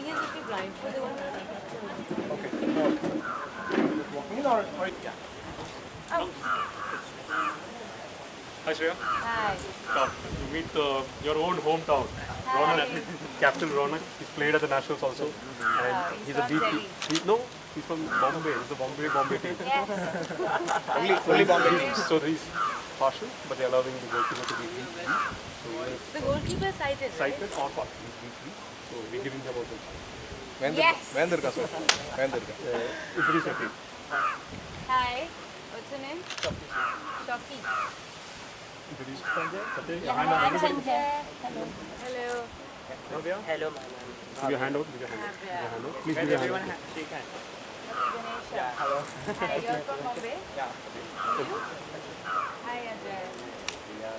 is if you blindfold the one. Okay. Just walking in or yeah. Oh. Hi Shreya. Hi. Come, you meet your own hometown. Ronak, Captain Ronak. He's played at the Nationals also. And he's a from BP. Delhi. No, he's from Bombay. He's a Bombay team. Yes. Only Bombay. So he's partial, but they're allowing the goalkeeper to be B3. So he's The goalkeeper sighted, right? sighted or partial. He's B3. So we're giving him also. Yes. Vendirka, sir. Vendirka. Idris Sethi. Hi. What's your name? Shafi. Idris Sanjay. Satya. Yeah, Hand hi, out. Sanjay. Hello. Hello. Navya. Hello, my Give your hand out. Give your hand out. Give your hand out. Please give your hand out. shake hands. Ganesha. Hello. Hi, you're from Bombay? Yeah. You? Hi, Ajay.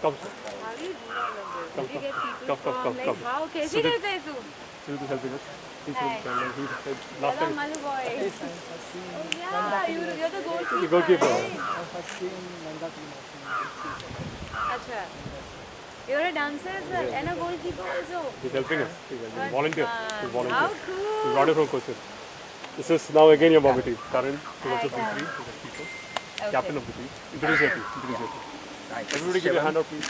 Come, sir. How do you do all of this? Come, Did you get people come, from come, like come. how? कैसे Sudip. करते है तू? Sudip is helping us. He's Hi. from Chennai. He's last Hello, time. Malu boy. Oh yeah, you're the goalkeeper. The goalkeeper. Right? Acha. You're a dancer as well and a goalkeeper also. He's helping us. He's a volunteer. He's How volunteer. cool. He's brought it from coaches. This is now again your Bombay team. Karan, who's also Hi, B3, Karan. who's a keeper. Okay. Captain of the team. Introduce your team. Introduce your team. Everybody give your hand out, please.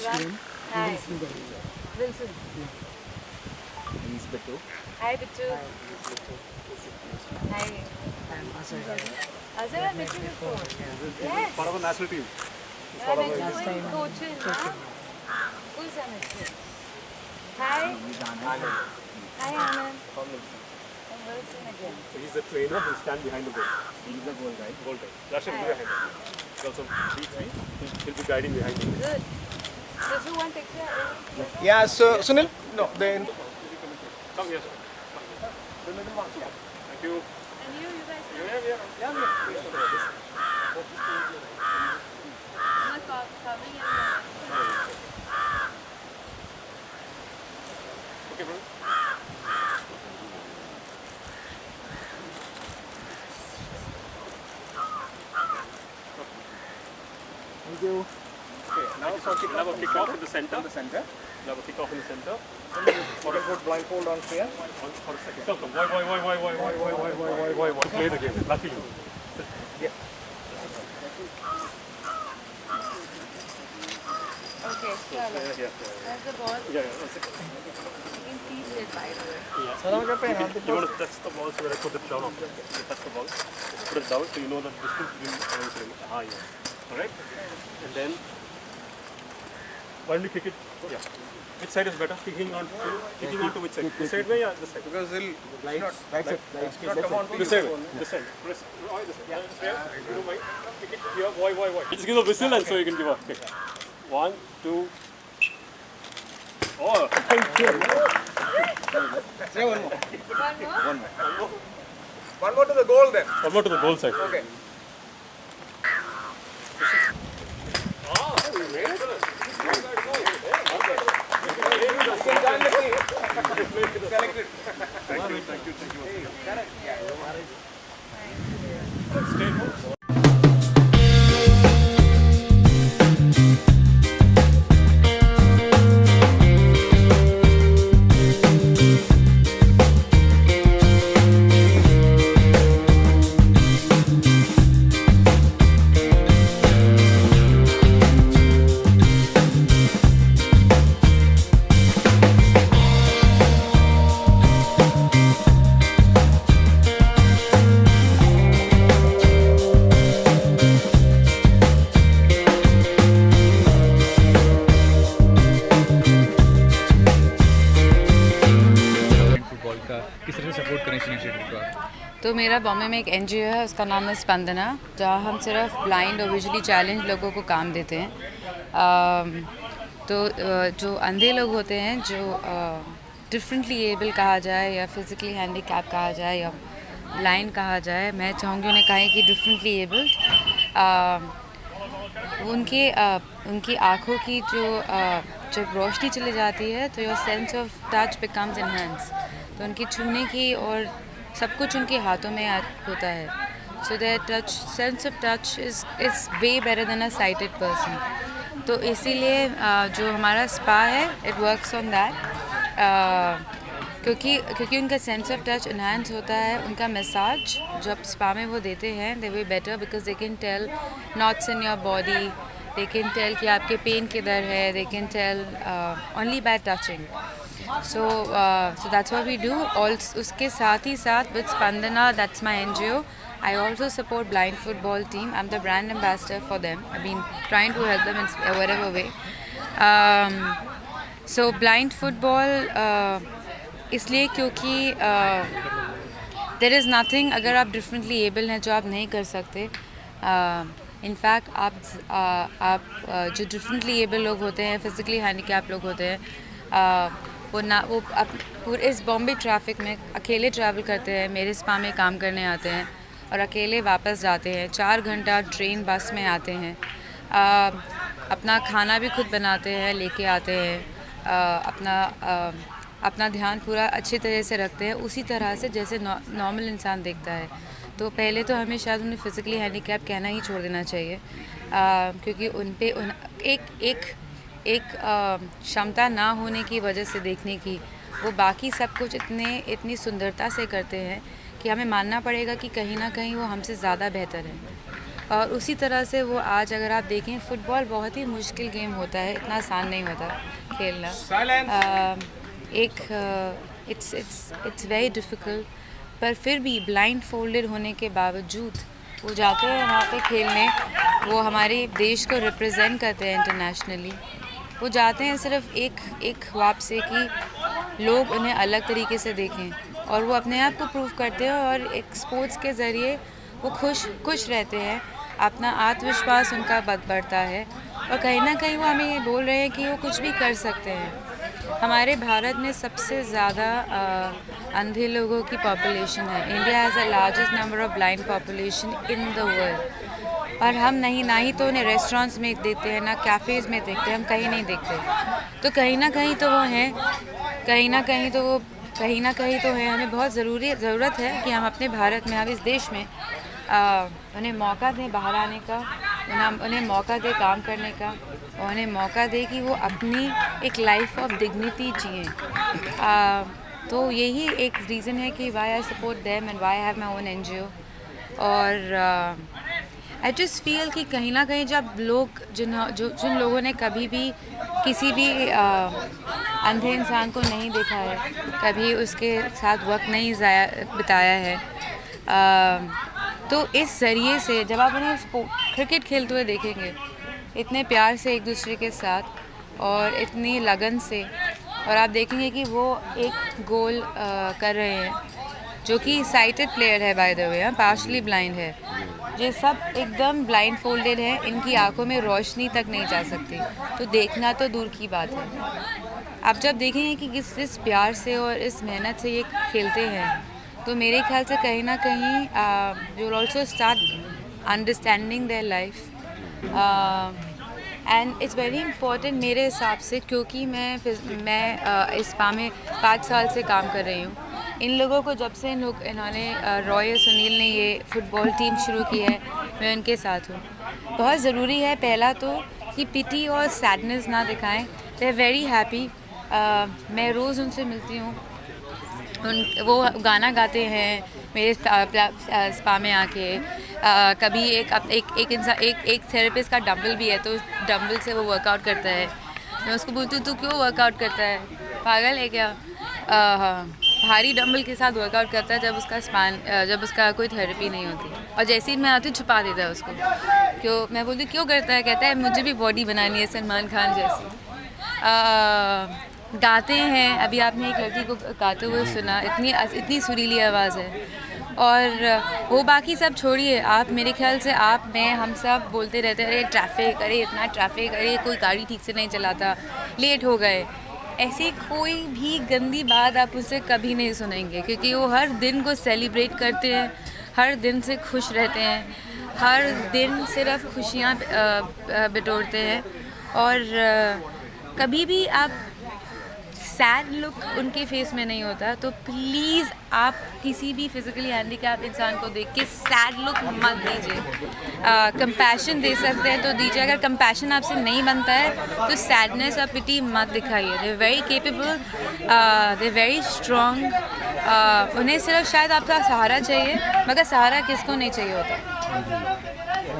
Shivan. Hi. Wilson. He's Bittu. Hi, Bittu. Hi. Azhar, I met you before. Yes. Part of the national team. I met you in Cochin. Huh? Who's I met you? Hi. Hi, Anand. From Wilson again. So he's the trainer who stands behind the goal. He's the goal guy. Goal time. Rashid, give your hand. He's also B3. He'll be guiding behind you. Good. Just do one picture. Yeah, so Sunil? No, then. Come here, sir. Thank you. And you guys can. Yeah. I'm not covering anyone. Okay, bro. Thank you. Okay, now for kick We'll have a kick off in the center. the center. We'll have a kick off in the center. You can put blindfold on here. For a second. Come. Why? Play the game. Lucky you. Okay, chalo. Yeah. There's the ball. Yeah. One second. You can teach it by the way. You want to touch the ball so when I put it down after. You touch the ball. Put it down so you know the distance between everything. Yeah. Alright? And then why don't you kick it? Yeah. Which side is better? Kicking on to which side? This side way or this side? Because he'll not come on to This you. side. This side. Press. Oh, this side. Yeah. You don't mind? Kick it here. Why? Just give a whistle and so you can give a kick. 1, 2. Oh, thank you. Say one more. One more? One more to the goal then. One more to the goal side. Okay. Oh, we made it. You can join the team. Selected. Thank you. Football का किस तरह से support करें इस initiative का? तो मेरा बॉम्बे में एक एनजीओ है, उसका नाम है स्पंदना, जहाँ हम सिर्फ ब्लाइंड और विजुअली चैलेंज लोगों को काम देते हैं। तो जो अंधे लोग होते हैं, जो डिफरेंटली एबल कहा जाए या फिज़िकली हैंडीकैप कहा जाए या ब्लाइंड कहा जाए, मैं चाहूँगी उन्हें कहें कि डिफरेंटली एबल्ड, उनकी आँखों की जब रोशनी चली जाती है तो your sense of touch becomes enhance, तो उनकी छूने की और सब कुछ उनके हाथों में होता है। So their touch sense of touch is way better than a sighted person. तो इसीलिए जो हमारा स्पा है, इट वर्क्स ऑन दैट, क्योंकि उनका सेंस ऑफ टच इन्हांस होता है, उनका मसाज जब स्पा में वो देते हैं they way better because they can tell knots in your body, they can tell कि आपके पेन किधर है, they can tell only by touching. So that's what we do. Also, उसके साथ ही साथ with Spandana, that's my NGO. I also support blind football team. I'm the brand ambassador for them. I've been trying to help them in whatever way. So blind football इसलिए क्योंकि there is nothing अगर आप differently able हैं जो आप नहीं कर सकते. In fact आप जो differently able लोग होते हैं, physically handicapped लोग होते हैं, वो पूरे इस बॉम्बे ट्रैफिक में अकेले ट्रैवल करते हैं, मेरे स्पा में काम करने आते हैं और अकेले वापस जाते हैं. 4 घंटा ट्रेन बस में आते हैं, अपना खाना भी खुद बनाते हैं, लेके आते हैं, अपना ध्यान पूरा अच्छी तरह से रखते हैं, उसी तरह से जैसे नॉर्मल इंसान देखता है. तो पहले तो हमें शायद उन्हें फिज़िकली हैंडीकैप कहना ही छोड़ देना चाहिए, क्योंकि उन पे एक क्षमता ना होने की वजह से देखने की वो बाकी सब कुछ इतनी सुंदरता से करते हैं कि हमें मानना पड़ेगा कि कहीं ना कहीं वो हमसे ज़्यादा बेहतर है. और उसी तरह से वो आज अगर आप देखें, फ़ुटबॉल बहुत ही मुश्किल गेम होता है, इतना आसान नहीं होता खेलना. इट्स वेरी डिफ़िकल्ट, पर फिर भी ब्लाइंड फोल्डेड होने के बावजूद वो जाते हैं वहाँ पे खेलने. वो हमारे देश को रिप्रेजेंट करते हैं इंटरनेशनली. वो जाते हैं सिर्फ एक ख्वाब से कि लोग उन्हें अलग तरीके से देखें, और वो अपने आप को प्रूव करते हैं और एक स्पोर्ट्स के ज़रिए वो खुश रहते हैं. अपना आत्मविश्वास उनका बढ़ता है और कहीं ना कहीं वो हमें ये बोल रहे हैं कि वो कुछ भी कर सकते हैं. हमारे भारत में सबसे ज़्यादा अंधे लोगों की पॉपुलेशन है. India has the largest number of blind population in the world, और हम ना ही तो उन्हें रेस्टोरेंट्स में देखते हैं, ना कैफ़ेज़ में देखते हैं, हम कहीं नहीं देखते. तो कहीं ना कहीं तो वो हैं, कहीं ना कहीं तो है. हमें बहुत ज़रूरत है कि हम अपने भारत में, हम इस देश में उन्हें मौका दें बाहर आने का, उन्हें मौका दें काम करने का, और उन्हें मौका दें कि वो अपनी एक लाइफ ऑफ डिग्निटी जिएँ. तो यही एक रीज़न है कि why I support them and why I have my own NGO. और आई जस्ट फील कि कहीं ना कहीं जब लोग जिन लोगों ने कभी भी किसी भी अंधे इंसान को नहीं देखा है, कभी उसके साथ वक्त नहीं बिताया है, तो इस ज़रिए से जब आप उन्हें क्रिकेट खेलते हुए देखेंगे इतने प्यार से एक दूसरे के साथ और इतनी लगन से, और आप देखेंगे कि वो एक गोल कर रहे हैं, जो कि साइटेड प्लेयर है by the way, partially blind है. ये सब एकदम ब्लाइंड फोल्डेड है, इनकी आंखों में रोशनी तक नहीं जा सकती, तो देखना तो दूर की बात है. आप जब देखेंगे कि किस प्यार से और इस मेहनत से ये खेलते हैं, तो मेरे ख्याल से कहीं ना कहीं you will also start understanding their life. And it's very important मेरे हिसाब से, क्योंकि मैं इस स्पा में 5 साल से काम कर रही हूँ. इन लोगों को जब से इन्होंने रॉय सुनील ने ये फ़ुटबॉल टीम शुरू की है, मैं उनके साथ हूँ. बहुत ज़रूरी है पहला तो कि पिटी और सैडनेस ना दिखाएं. They are very happy. मैं रोज़ उनसे मिलती हूँ, वो गाना गाते हैं मेरे स्पा में आके. कभी एक थेरेपिस्ट का डंबल भी है, तो डंबल से वो वर्कआउट करता है. मैं उसको बोलती हूँ, तू क्यों वर्कआउट करता है, पागल है क्या? भारी डंबल के साथ वर्कआउट करता है जब उसका कोई थेरेपी नहीं होती, और जैसे ही मैं आती हूँ छुपा देता है उसको. क्यों? मैं बोलती क्यों करता है? कहता है मुझे भी बॉडी बनानी है सलमान खान जैसी. गाते हैं, अभी आपने एक लड़की को गाते हुए सुना, इतनी सुरीली आवाज़ है. और वो बाकी सब छोड़िए, आप मेरे ख्याल से हम सब बोलते रहते हैं, अरे ट्रैफिक, अरे इतना ट्रैफिक, अरे कोई गाड़ी ठीक से नहीं चलाता, लेट हो गए. ऐसी कोई भी गंदी बात आप उससे कभी नहीं सुनेंगे, क्योंकि वो हर दिन को सेलिब्रेट करते हैं, हर दिन से खुश रहते हैं, हर दिन सिर्फ खुशियाँ बटोरते हैं. और कभी भी आप सैड लुक उनके फेस में नहीं होता। तो प्लीज़ आप किसी भी फिजिकली हैंडीकैप इंसान को देख के सैड लुक मत दीजिए। कंपैशन दे सकते हैं तो दीजिए, अगर कंपैशन आपसे नहीं बनता है तो सैडनेस और पिटी मत दिखाइए। They very capable, they very strong. उन्हें सिर्फ शायद आपका सहारा चाहिए, मगर सहारा किसको नहीं चाहिए होता।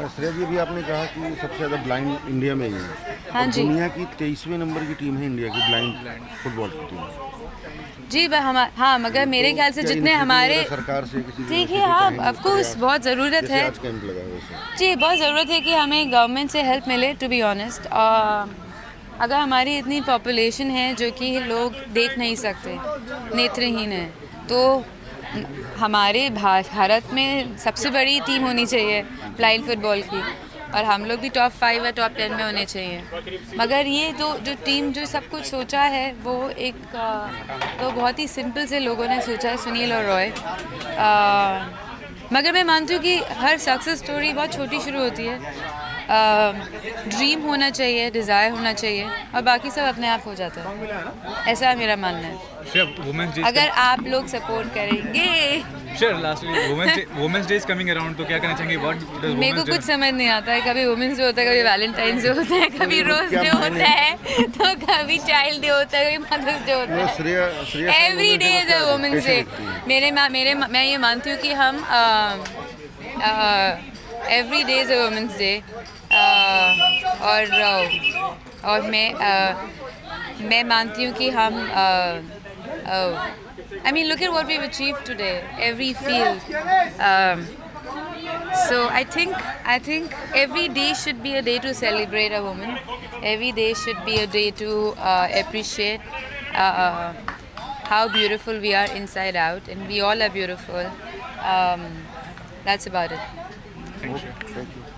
श्रेया जी, अभी आपने कहा कि सबसे ज़्यादा ब्लाइंड इंडिया में ही है। हाँ और जी। दुनिया की 23वें नंबर की टीम है इंडिया की ब्लाइंड फुटबॉल की टीम। जी हाँ, मगर मेरे ख्याल से क्या जितने initiative हमारे वगैरह सरकार से किसी देखिए, हाँ, ऑफ कोर्स बहुत ज़रूरत जैसे है आज कैंप लगा है वैसे। जी, बहुत ज़रूरत है कि हमें गवर्नमेंट से हेल्प मिले। टू बी ऑनेस्ट, अगर हमारी इतनी पॉपुलेशन है जो कि लोग देख नहीं सकते, नेत्रहीन है, तो हमारे भारत में सबसे बड़ी टीम होनी चाहिए ब्लाइंड फुटबॉल की, और हम लोग भी टॉप 5 या टॉप 10 में होने चाहिए। मगर ये जो टीम जो सब कुछ सोचा है वो एक तो बहुत ही सिंपल से लोगों ने सोचा है, सुनील और रॉय। मगर मैं मानती हूँ कि हर सक्सेस स्टोरी बहुत छोटी शुरू होती है। ड्रीम होना चाहिए, डिज़ायर होना चाहिए, और बाकी सब अपने आप हो जाता है। ऐसा मेरा मानना है। वुमेन्स डे, अगर आप लोग सपोर्ट करेंगे। Sure, lastly Women's Day is coming around, तो क्या कहना चाहेंगे? व्हाट डज मेरे को कुछ समझ नहीं आता है। कभी वुमेन्स डे होता है, कभी वैलेंटाइंस डे होता है, कभी रोज डे होता है, तो कभी चाइल्ड डे होता है, कभी मदर्स डे होता है। Shreya every day is a Women's Day. मैं ये मानती हूँ कि हम every day is a Women's Day. और मैं मानती हूँ कि हम I mean, look at what we've achieved today. Every field. So I think every day should be a day to celebrate a woman. Every day should be a day to appreciate how beautiful we are inside out, and we all are beautiful. That's about it. Thank you. Thank you.